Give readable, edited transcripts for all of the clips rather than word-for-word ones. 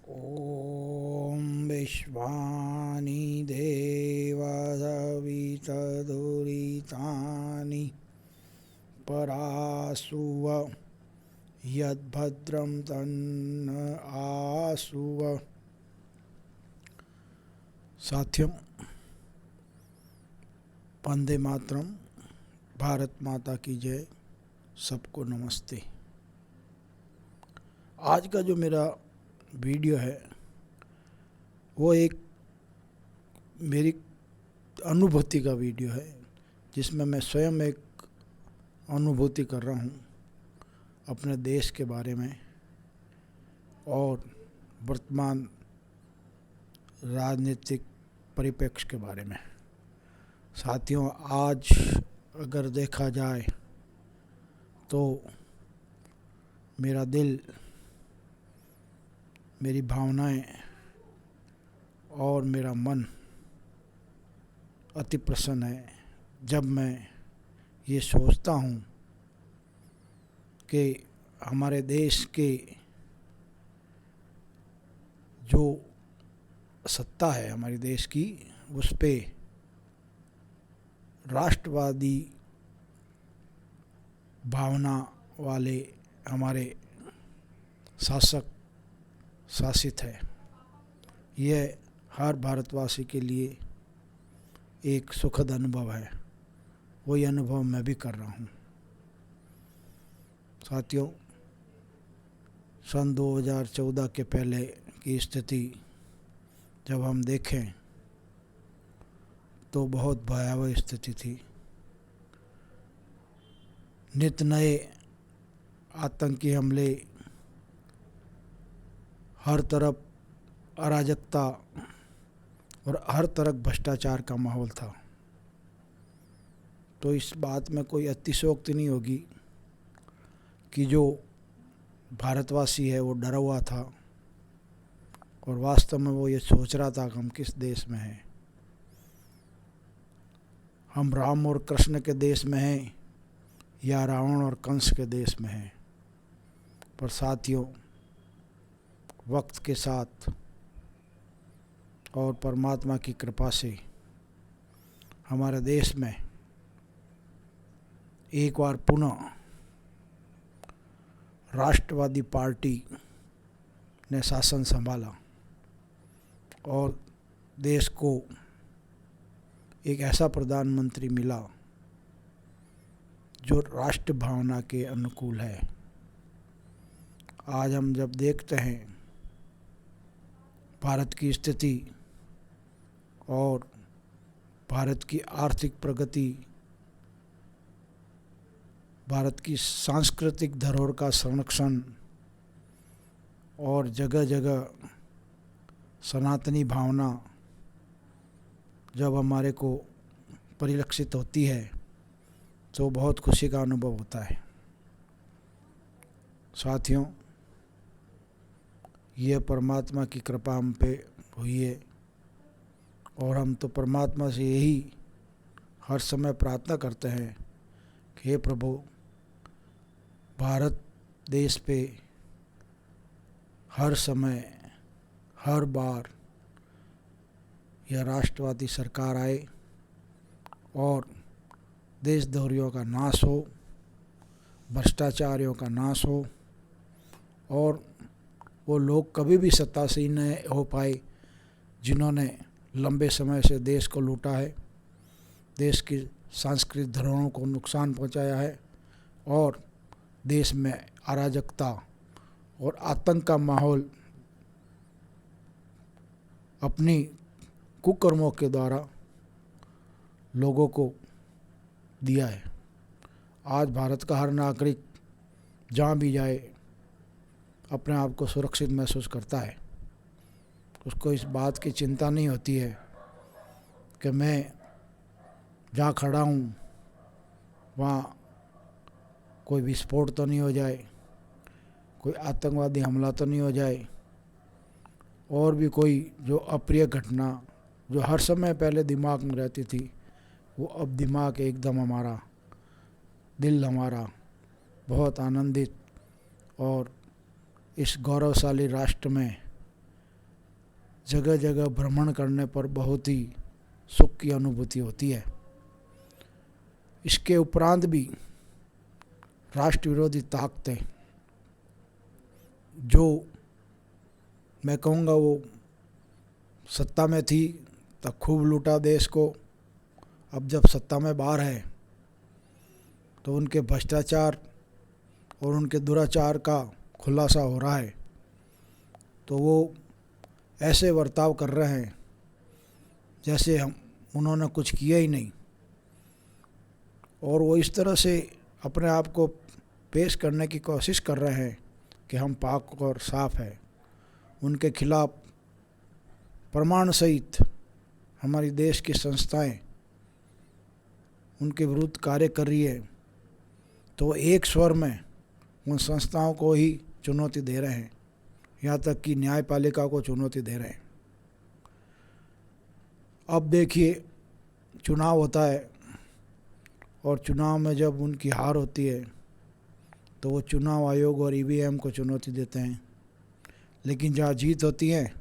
ॐ विश्वानि देवदवितदुरितानि परासुव यद्भद्रं तन्न आसुव। साथियों, वंदे मातरम, भारत माता की जय। सबको नमस्ते। आज का जो मेरा वीडियो है वो एक मेरी अनुभूति का वीडियो है, जिसमें मैं स्वयं एक अनुभूति कर रहा हूँ अपने देश के बारे में और वर्तमान राजनीतिक परिप्रेक्ष्य के बारे में। साथियों, आज अगर देखा जाए तो मेरा दिल, मेरी भावनाएं और मेरा मन अति प्रसन्न है जब मैं ये सोचता हूँ कि हमारे देश के जो सत्ता है हमारे देश की, उस पे राष्ट्रवादी भावना वाले हमारे शासक शासित है। यह हर भारतवासी के लिए एक सुखद अनुभव है। वही अनुभव मैं भी कर रहा हूँ। साथियों, सन 2014 के पहले की स्थिति जब हम देखें तो बहुत भयावह स्थिति थी। नित नए आतंकी हमले, हर तरफ अराजकता और हर तरफ भ्रष्टाचार का माहौल था। तो इस बात में कोई अतिशयोक्ति नहीं होगी कि जो भारतवासी है वो डरा हुआ था और वास्तव में वो ये सोच रहा था कि हम किस देश में हैं। हम राम और कृष्ण के देश में हैं या रावण और कंस के देश में हैं। पर साथियों, वक्त के साथ और परमात्मा की कृपा से हमारे देश में एक बार पुनः राष्ट्रवादी पार्टी ने शासन संभाला और देश को एक ऐसा प्रधानमंत्री मिला जो राष्ट्र भावना के अनुकूल है। आज हम जब देखते हैं भारत की स्थिति और भारत की आर्थिक प्रगति, भारत की सांस्कृतिक धरोहर का संरक्षण और जगह जगह सनातनी भावना जब हमारे को परिलक्षित होती है तो बहुत खुशी का अनुभव होता है। साथियों, यह परमात्मा की कृपा हम पे हुई है और हम तो परमात्मा से यही हर समय प्रार्थना करते हैं कि हे प्रभु, भारत देश पे हर समय हर बार यह राष्ट्रवादी सरकार आए और देशद्रोहियों का नाश हो, भ्रष्टाचारियों का नाश हो और वो लोग कभी भी सत्तासीन न हो पाए जिन्होंने लंबे समय से देश को लूटा है, देश की सांस्कृतिक धरोहरों को नुकसान पहुंचाया है और देश में अराजकता और आतंक का माहौल अपनी कुकर्मों के द्वारा लोगों को दिया है। आज भारत का हर नागरिक जहाँ भी जाए अपने आप को सुरक्षित महसूस करता है। उसको इस बात की चिंता नहीं होती है कि मैं जहाँ खड़ा हूँ वहाँ कोई विस्फोट तो नहीं हो जाए, कोई आतंकवादी हमला तो नहीं हो जाए और भी कोई जो अप्रिय घटना जो हर समय पहले दिमाग में रहती थी वो अब दिमाग एकदम हमारा दिल हमारा बहुत आनंदित और इस गौरवशाली राष्ट्र में जगह जगह भ्रमण करने पर बहुत ही सुख की अनुभूति होती है। इसके उपरांत भी राष्ट्र विरोधी ताकतें, जो मैं कहूँगा वो सत्ता में थी तब खूब लूटा देश को, अब जब सत्ता में बाहर है तो उनके भ्रष्टाचार और उनके दुराचार का खुलासा हो रहा है, तो वो ऐसे बर्ताव कर रहे हैं जैसे उन्होंने कुछ किया ही नहीं, और वो इस तरह से अपने आप को पेश करने की कोशिश कर रहे हैं कि हम पाक और साफ है। उनके खिलाफ प्रमाण सहित हमारी देश की संस्थाएं उनके विरुद्ध कार्य कर रही है, तो एक स्वर में उन संस्थाओं को ही चुनौती दे रहे हैं, यहाँ तक कि न्यायपालिका को चुनौती दे रहे हैं। अब देखिए, चुनाव होता है और चुनाव में जब उनकी हार होती है तो वो चुनाव आयोग और ईवीएम को चुनौती देते हैं, लेकिन जहाँ जीत होती है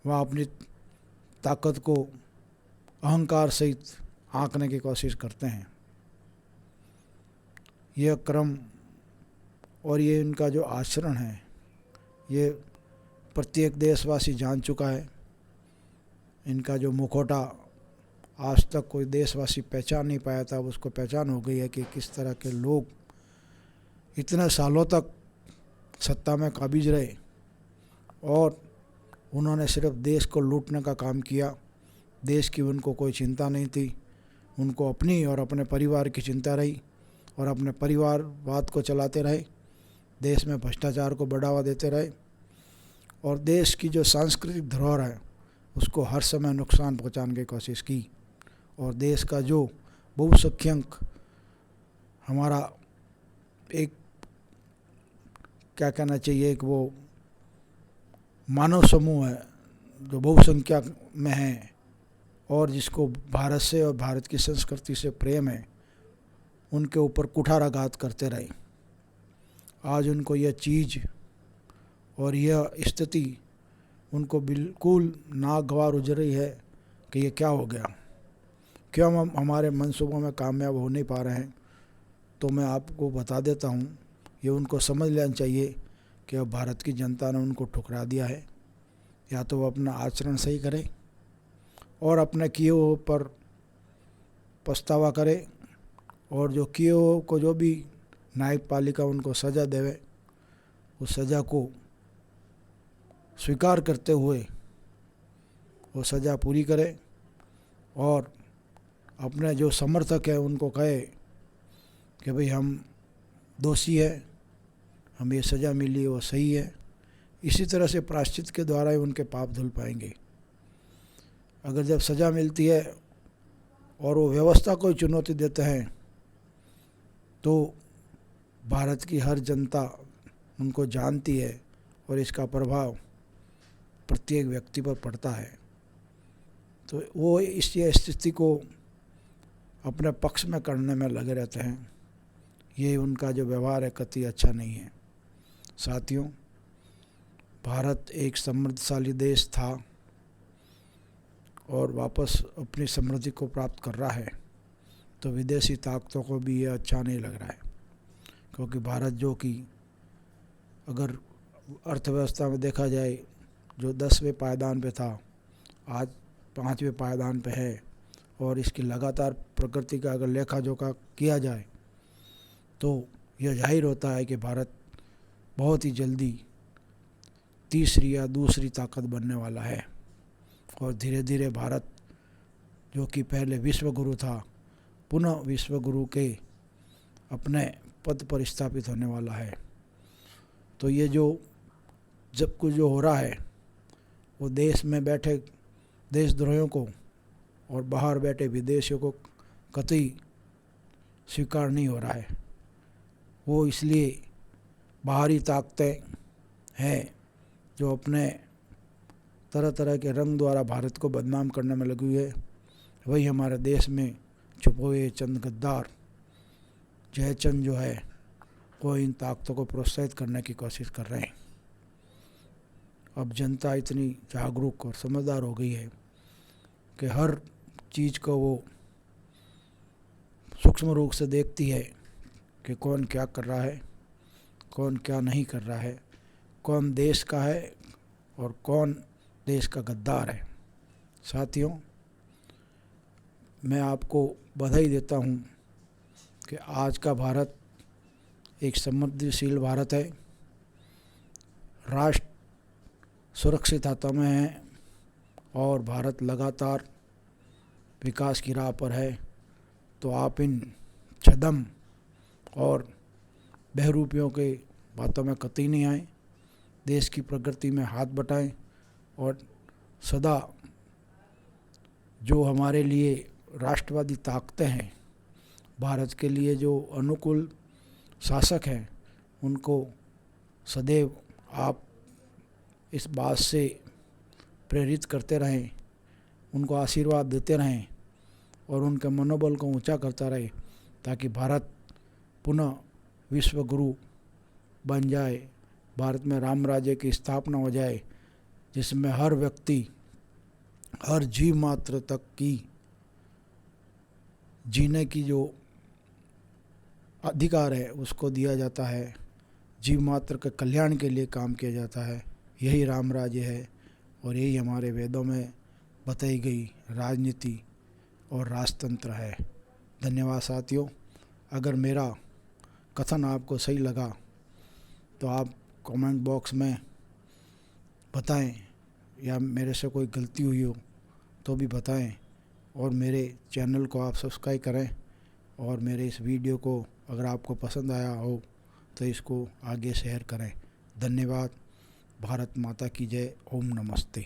वहाँ अपनी ताकत को अहंकार सहित आंकने की कोशिश करते हैं। यह क्रम और ये इनका जो आचरण है, ये प्रत्येक देशवासी जान चुका है। इनका जो मुखौटा आज तक कोई देशवासी पहचान नहीं पाया था, उसको पहचान हो गई है कि किस तरह के लोग इतने सालों तक सत्ता में काबिज रहे और उन्होंने सिर्फ देश को लूटने का काम किया। देश की उनको कोई चिंता नहीं थी, उनको अपनी और अपने परिवार की चिंता रही और अपने परिवारवाद को चलाते रहे, देश में भ्रष्टाचार को बढ़ावा देते रहे और देश की जो सांस्कृतिक धरोहर है उसको हर समय नुकसान पहुंचाने की कोशिश की। और देश का जो बहुसंख्यक हमारा एक क्या कहना चाहिए, एक वो मानव समूह है जो बहुसंख्या में है और जिसको भारत से और भारत की संस्कृति से प्रेम है, उनके ऊपर कुठाराघात करते रहे। आज उनको यह चीज़ और यह स्थिति उनको बिल्कुल नागवार उजड़ रही है कि ये क्या हो गया, क्यों हम हमारे मंसूबों में कामयाब हो नहीं पा रहे हैं। तो मैं आपको बता देता हूँ, ये उनको समझ लेना चाहिए कि अब भारत की जनता ने उनको ठुकरा दिया है। या तो वो अपना आचरण सही करे और अपने किए हुए पर पछतावा करे, और जो किए हुए को जो भी न्यायपालिका उनको सज़ा देवे, उस सज़ा को स्वीकार करते हुए वो सज़ा पूरी करे और अपने जो समर्थक है उनको कहे कि भाई हम दोषी है, हमें ये सज़ा मिली वो सही है। इसी तरह से प्रायश्चित के द्वारा ही उनके पाप धुल पाएंगे। अगर जब सज़ा मिलती है और वो व्यवस्था को चुनौती देते हैं तो भारत की हर जनता उनको जानती है और इसका प्रभाव प्रत्येक व्यक्ति पर पड़ता है। तो वो इस स्थिति को अपने पक्ष में करने में लगे रहते हैं। ये उनका जो व्यवहार है कतई अच्छा नहीं है। साथियों, भारत एक समृद्धशाली देश था और वापस अपनी समृद्धि को प्राप्त कर रहा है, तो विदेशी ताकतों को भी ये अच्छा नहीं लग रहा है, क्योंकि भारत जो कि अगर अर्थव्यवस्था में देखा जाए जो 10वें पायदान पे था, आज 5वें पायदान पे है। और इसकी लगातार प्रगति का अगर लेखा जोखा किया जाए तो यह जाहिर होता है कि भारत बहुत ही जल्दी तीसरी या दूसरी ताकत बनने वाला है और धीरे धीरे भारत जो कि पहले विश्वगुरु था, पुनः विश्वगुरु के अपने पद पर स्थापित होने वाला है। तो ये जो जब कुछ जो हो रहा है वो देश में बैठे देशद्रोहियों को और बाहर बैठे विदेशियों को कतई स्वीकार नहीं हो रहा है। वो इसलिए बाहरी ताकतें हैं जो अपने तरह तरह के रंग द्वारा भारत को बदनाम करने में लगी हुई है। वही हमारे देश में छुपे हुए चंद गद्दार जयचंद जो है वो इन ताकतों को प्रोत्साहित करने की कोशिश कर रहे हैं। अब जनता इतनी जागरूक और समझदार हो गई है कि हर चीज़ को वो सूक्ष्म रूप से देखती है कि कौन क्या कर रहा है, कौन क्या नहीं कर रहा है, कौन देश का है और कौन देश का गद्दार है। साथियों, मैं आपको बधाई देता हूँ कि आज का भारत एक समृद्धिशील भारत है, राष्ट्र सुरक्षित हाथों में है और भारत लगातार विकास की राह पर है। तो आप इन छद्म और बहरूपियों के बातों में कतई नहीं आए, देश की प्रगति में हाथ बटाएं और सदा जो हमारे लिए राष्ट्रवादी ताकतें हैं, भारत के लिए जो अनुकूल शासक हैं, उनको सदैव आप इस बात से प्रेरित करते रहें, उनको आशीर्वाद देते रहें और उनके मनोबल को ऊंचा करता रहे, ताकि भारत पुनः विश्व गुरु बन जाए, भारत में राम राज्य की स्थापना हो जाए, जिसमें हर व्यक्ति, हर जीव मात्र तक की जीने की जो अधिकार है उसको दिया जाता है, जीव मात्र के कल्याण के लिए काम किया जाता है। यही राम राज्य है और यही हमारे वेदों में बताई गई राजनीति और राजतंत्र है। धन्यवाद साथियों। अगर मेरा कथन आपको सही लगा तो आप कमेंट बॉक्स में बताएं, या मेरे से कोई गलती हुई हो तो भी बताएं, और मेरे चैनल को आप सब्सक्राइब करें, और मेरे इस वीडियो को अगर आपको पसंद आया हो तो इसको आगे शेयर करें। धन्यवाद। भारत माता की जय। ओम नमस्ते।